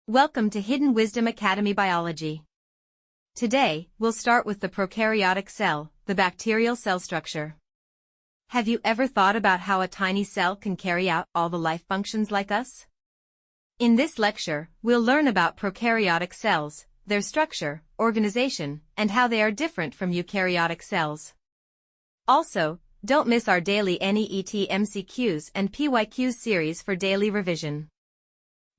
Welcome to Hidden Wisdom Academy Biology. Today, we'll start with the prokaryotic cell, the bacterial cell structure. Have you ever thought about how a tiny cell can carry out all the life functions like us? In this lecture, we'll learn about prokaryotic cells, their structure, organization, and how they are different from eukaryotic cells. Also, don't miss our daily NEET MCQs and PYQs series for daily revision.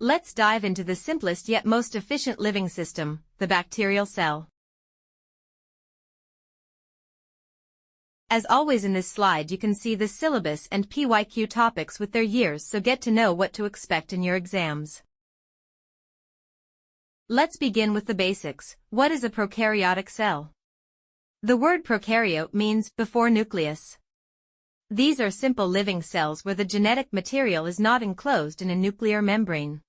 Let's dive into the simplest yet most efficient living system, the bacterial cell. As always in this slide you can see the syllabus and PYQ topics with their years, so get to know what to expect in your exams. Let's begin with the basics. What is a prokaryotic cell? The word prokaryote means before nucleus. These are simple living cells where the genetic material is not enclosed in a nuclear membrane.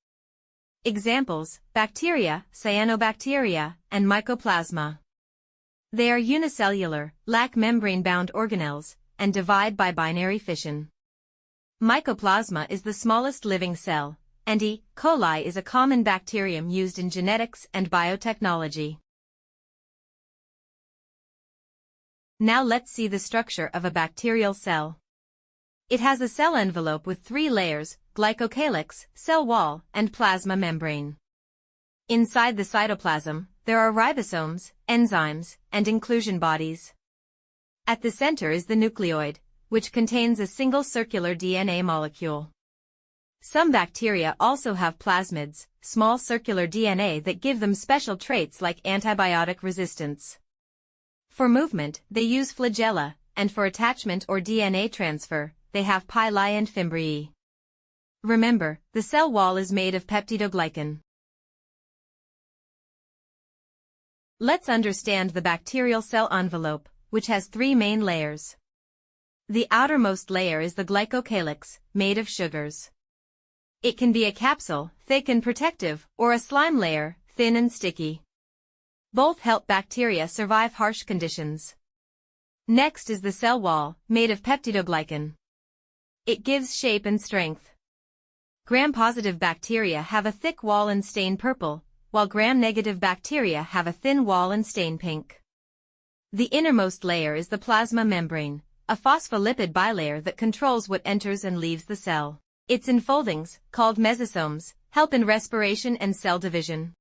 Examples: bacteria, cyanobacteria, and mycoplasma. They are unicellular, lack membrane-bound organelles, and divide by binary fission. Mycoplasma is the smallest living cell, and E. coli is a common bacterium used in genetics and biotechnology. Now let's see the structure of a bacterial cell. It has a cell envelope with 3 layers: Glycocalyx, cell wall, and plasma membrane. Inside the cytoplasm, there are ribosomes, enzymes, and inclusion bodies. At the center is the nucleoid, which contains a single circular DNA molecule. Some bacteria also have plasmids, small circular DNA that give them special traits like antibiotic resistance. For movement, they use flagella, and for attachment or DNA transfer, they have Pili and Fimbriae. Remember, the cell wall is made of peptidoglycan. Let's understand the bacterial cell envelope, which has 3 main layers. The outermost layer is the glycocalyx, made of sugars. It can be a capsule, thick and protective, or a slime layer, thin and sticky. Both help bacteria survive harsh conditions. Next is the cell wall, made of peptidoglycan. It gives shape and strength. Gram-positive bacteria have a thick wall and stain purple, while gram-negative bacteria have a thin wall and stain pink. The innermost layer is the plasma membrane, a phospholipid bilayer that controls what enters and leaves the cell. Its enfoldings, called mesosomes, help in respiration and cell division.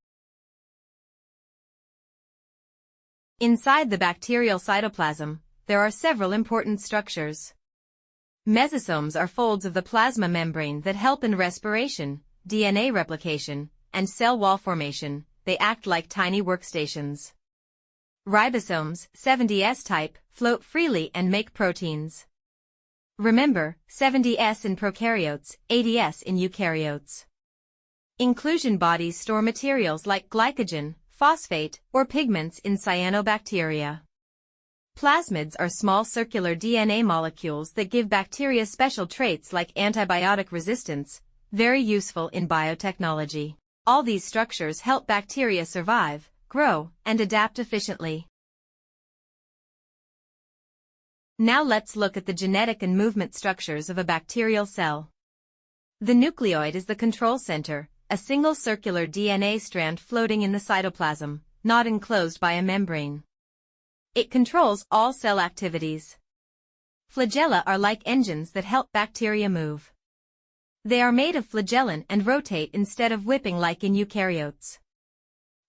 Inside the bacterial cytoplasm, there are several important structures. Mesosomes are folds of the plasma membrane that help in respiration, DNA replication, and cell wall formation. They act like tiny workstations. Ribosomes, 70S type, float freely and make proteins. Remember, 70S in prokaryotes, 80S in eukaryotes. Inclusion bodies store materials like glycogen, phosphate, or pigments in cyanobacteria. Plasmids are small circular DNA molecules that give bacteria special traits like antibiotic resistance, very useful in biotechnology. All these structures help bacteria survive, grow, and adapt efficiently. Now let's look at the genetic and movement structures of a bacterial cell. The nucleoid is the control center, a single circular DNA strand floating in the cytoplasm, not enclosed by a membrane. It controls all cell activities. Flagella are like engines that help bacteria move. They are made of flagellin and rotate instead of whipping like in eukaryotes.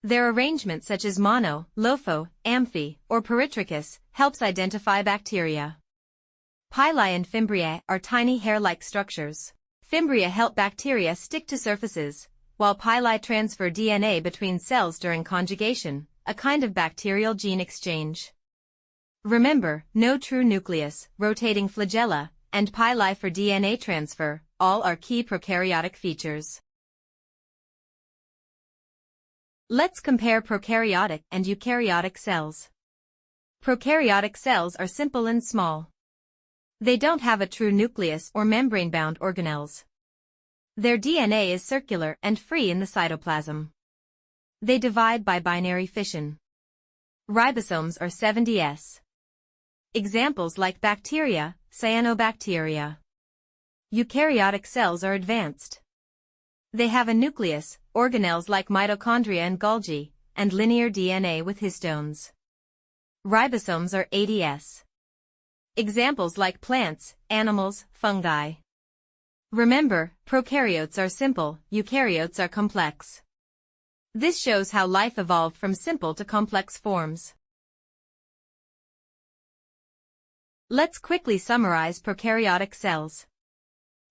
Their arrangement, such as mono, lopho, amphi, or peritrichous, helps identify bacteria. Pili and Fimbriae are tiny hair-like structures. Fimbriae help bacteria stick to surfaces, while Pili transfer DNA between cells during conjugation, a kind of bacterial gene exchange. Remember, no true nucleus, rotating flagella, and Pili for DNA transfer, all are key prokaryotic features. Let's compare prokaryotic and eukaryotic cells. Prokaryotic cells are simple and small. They don't have a true nucleus or membrane-bound organelles. Their DNA is circular and free in the cytoplasm. They divide by binary fission. Ribosomes are 70S. Examples like bacteria, cyanobacteria. Eukaryotic cells are advanced. They have a nucleus, organelles like mitochondria and Golgi, and linear DNA with histones. Ribosomes are ADS. Examples like plants, animals, fungi. Remember, prokaryotes are simple, eukaryotes are complex. This shows how life evolved from simple to complex forms. Let's quickly summarize prokaryotic cells.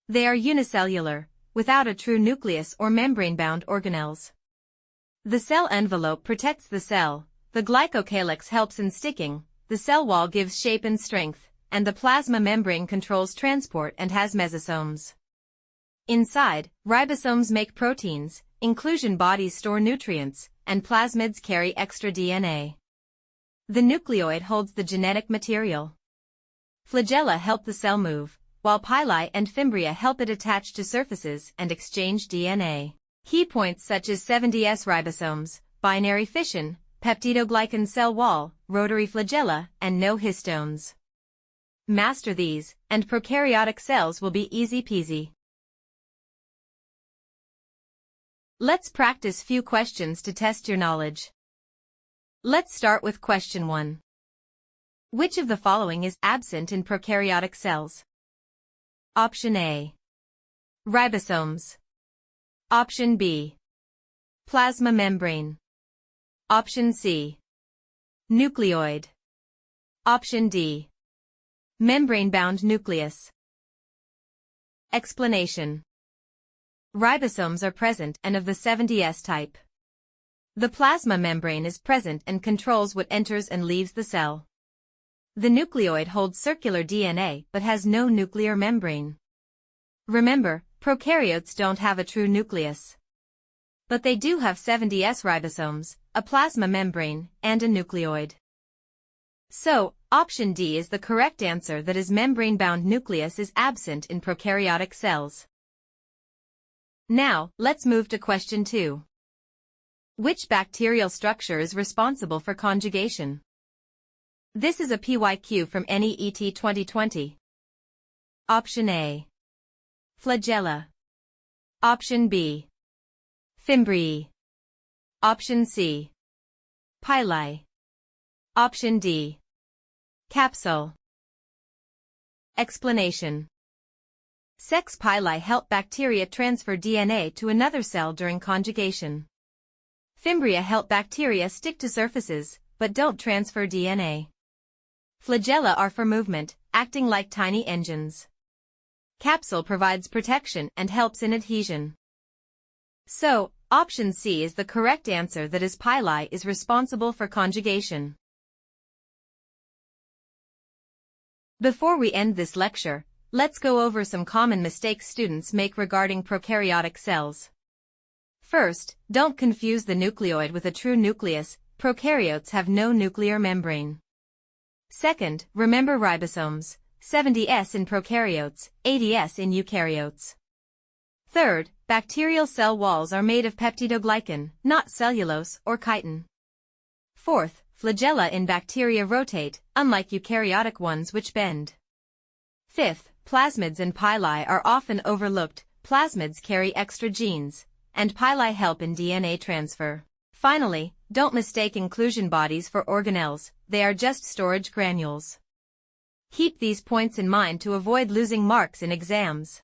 They are unicellular, without a true nucleus or membrane-bound organelles. The cell envelope protects the cell, the glycocalyx helps in sticking, the cell wall gives shape and strength, and the plasma membrane controls transport and has mesosomes. Inside, ribosomes make proteins, inclusion bodies store nutrients, and plasmids carry extra DNA. The nucleoid holds the genetic material. Flagella help the cell move, while Pili and Fimbriae help it attach to surfaces and exchange DNA. Key points such as 70S ribosomes, binary fission, peptidoglycan cell wall, rotary flagella, and no histones. Master these, and prokaryotic cells will be easy peasy. Let's practice few questions to test your knowledge. Let's start with question 1. Which of the following is absent in prokaryotic cells? Option A. Ribosomes. Option B. Plasma membrane. Option C. Nucleoid. Option D. Membrane-bound nucleus. Explanation. Ribosomes are present and of the 70S type. The plasma membrane is present and controls what enters and leaves the cell. The nucleoid holds circular DNA but has no nuclear membrane. Remember, prokaryotes don't have a true nucleus. But they do have 70S ribosomes, a plasma membrane, and a nucleoid. So, option D is the correct answer, that is membrane-bound nucleus is absent in prokaryotic cells. Now, let's move to question 2. Which bacterial structure is responsible for conjugation? This is a PYQ from NEET 2020. Option A. Flagella. Option B. Fimbriae. Option C. Pili. Option D. Capsule. Explanation. Sex pili help bacteria transfer DNA to another cell during conjugation. Fimbriae help bacteria stick to surfaces, but don't transfer DNA. Flagella are for movement, acting like tiny engines. Capsule provides protection and helps in adhesion. So, option C is the correct answer, that is Pili is responsible for conjugation. Before we end this lecture, let's go over some common mistakes students make regarding prokaryotic cells. First, don't confuse the nucleoid with a true nucleus. Prokaryotes have no nuclear membrane. Second, remember ribosomes, 70S in prokaryotes, 80S in eukaryotes. Third, bacterial cell walls are made of peptidoglycan, not cellulose or chitin. Fourth, flagella in bacteria rotate, unlike eukaryotic ones which bend. Fifth, plasmids and pili are often overlooked. Plasmids carry extra genes, and pili help in DNA transfer. Finally, don't mistake inclusion bodies for organelles, they are just storage granules. Keep these points in mind to avoid losing marks in exams.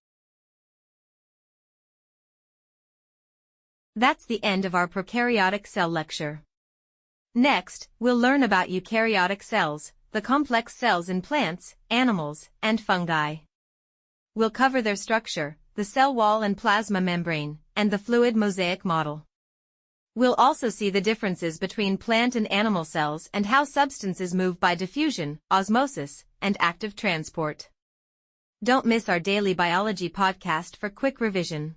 That's the end of our prokaryotic cell lecture. Next, we'll learn about eukaryotic cells, the complex cells in plants, animals, and fungi. We'll cover their structure, the cell wall and plasma membrane, and the fluid mosaic model. We'll also see the differences between plant and animal cells and how substances move by diffusion, osmosis, and active transport. Don't miss our daily biology podcast for quick revision.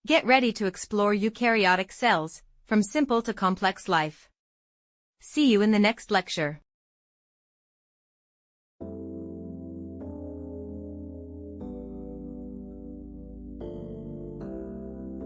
Get ready to explore eukaryotic cells, from simple to complex life. See you in the next lecture.